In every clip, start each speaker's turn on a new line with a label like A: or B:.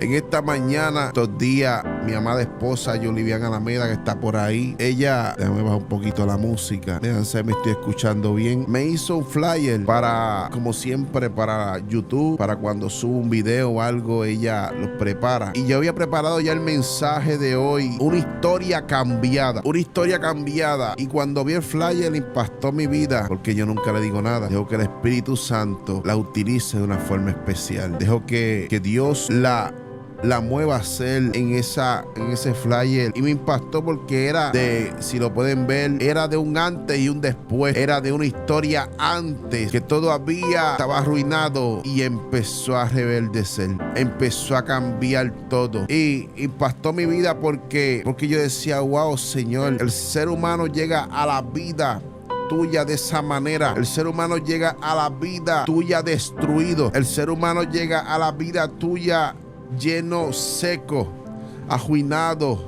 A: En esta mañana, estos días, mi amada esposa Yolivian Alameda, que está por ahí, ella, déjame bajar un poquito la música, déjense, me estoy escuchando bien, me hizo un flyer para, como siempre, para YouTube, para cuando subo un video o algo, ella los prepara. Y yo había preparado ya el mensaje de hoy, una historia cambiada, y cuando vi el flyer impactó mi vida, porque yo nunca le digo nada. Dejo que el Espíritu Santo la utilice de una forma especial. Dejo que Dios la mueva a hacer en ese flyer, y me impactó porque era de, si lo pueden ver, era de un antes y un después, era de una historia antes que todavía estaba arruinado y empezó a reverdecer, empezó a cambiar todo, y impactó mi vida porque yo decía, wow, Señor, el ser humano llega a la vida tuya de esa manera. El ser humano llega a la vida tuya destruido. El ser humano llega a la vida tuya lleno, seco, arruinado,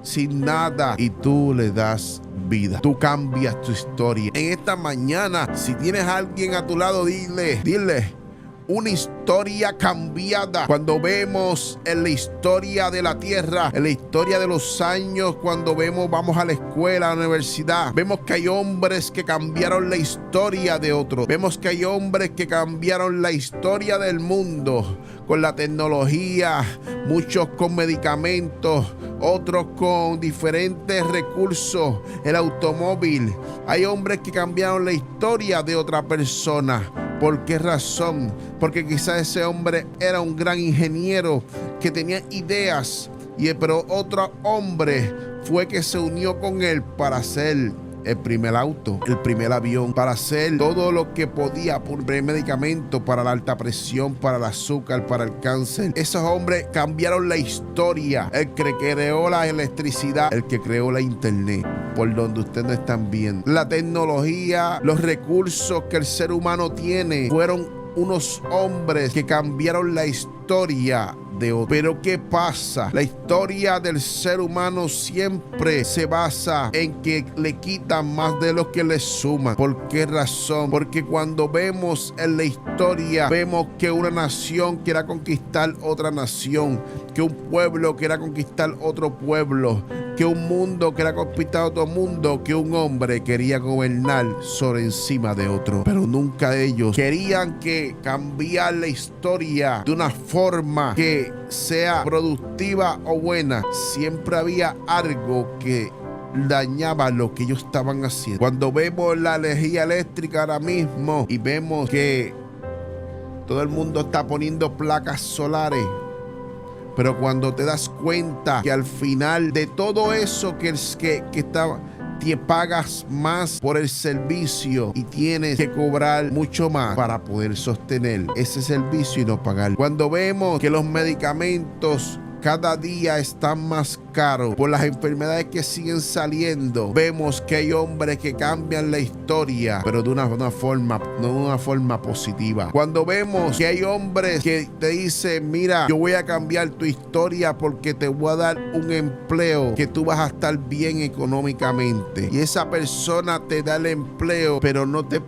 A: sin nada, y tú le das vida. Tú cambias tu historia. En esta mañana, si tienes a alguien a tu lado, dile una historia cambiada. Cuando vemos en la historia de la tierra, en la historia de los años, cuando vamos a la escuela, a la universidad, vemos que hay hombres que cambiaron la historia de otros. Vemos que hay hombres que cambiaron la historia del mundo con la tecnología, muchos con medicamentos, otros con diferentes recursos, el automóvil. Hay hombres que cambiaron la historia de otra persona. ¿Por qué razón? Porque quizás ese hombre era un gran ingeniero que tenía ideas, pero otro hombre fue que se unió con él para hacer el primer auto, el primer avión, para hacer todo lo que podía, por medicamentos para la alta presión, para el azúcar, para el cáncer. Esos hombres cambiaron la historia. El que creó la electricidad, el que creó la internet, por donde ustedes no están viendo. La tecnología, los recursos que el ser humano tiene, fueron unos hombres que cambiaron la historia de otro. Pero ¿qué pasa? La historia del ser humano siempre se basa en que le quitan más de lo que le suman. ¿Por qué razón? Porque cuando vemos en la historia, vemos que una nación quiera conquistar otra nación, que un pueblo quiera conquistar otro pueblo, que un mundo quiera conquistar otro mundo, que un hombre quería gobernar sobre encima de otro. Pero nunca ellos querían que cambiar la historia de una forma que sea productiva o buena. Siempre había algo que dañaba lo que ellos estaban haciendo. Cuando vemos la energía eléctrica ahora mismo y vemos que todo el mundo está poniendo placas solares, pero cuando te das cuenta que al final de todo eso que te pagas más por el servicio y tienes que cobrar mucho más para poder sostener ese servicio y no pagar. Cuando vemos que los medicamentos cada día están más caros por las enfermedades que siguen saliendo, vemos que hay hombres que cambian la historia, pero de una forma positiva. Cuando vemos que hay hombres que te dicen, mira, yo voy a cambiar tu historia porque te voy a dar un empleo que tú vas a estar bien económicamente, y esa persona te da el empleo, pero no te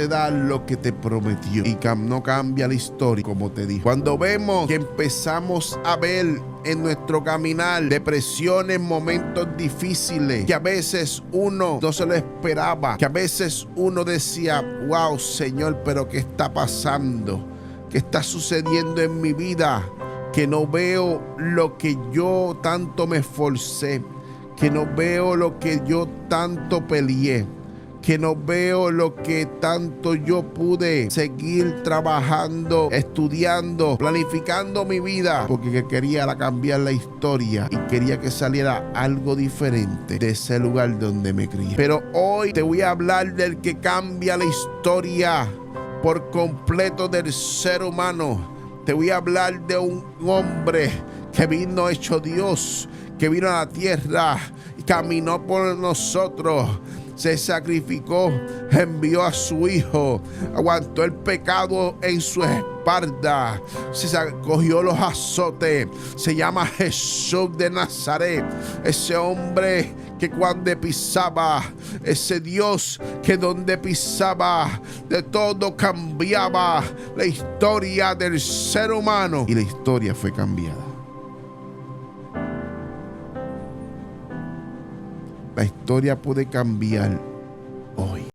A: da lo que te prometió, y no cambia la historia, como te dije. Cuando vemos que empezamos a ver en nuestro caminar depresiones, momentos difíciles que a veces uno no se lo esperaba, que a veces uno decía, wow, Señor, pero ¿qué está pasando? ¿Qué está sucediendo en mi vida? Que no veo lo que yo tanto me esforcé, que no veo lo que yo tanto peleé, que no veo lo que tanto yo pude seguir trabajando, estudiando, planificando mi vida, porque quería cambiar la historia y quería que saliera algo diferente de ese lugar donde me crié. Pero hoy te voy a hablar del que cambia la historia por completo del ser humano. Te voy a hablar de un hombre que vino hecho Dios, que vino a la tierra y caminó por nosotros, se sacrificó, envió a su hijo, aguantó el pecado en su espalda, cogió los azotes. Se llama Jesús de Nazaret, ese hombre que cuando pisaba, ese Dios que donde pisaba, de todo cambiaba la historia del ser humano, y la historia fue cambiada. La historia puede cambiar hoy.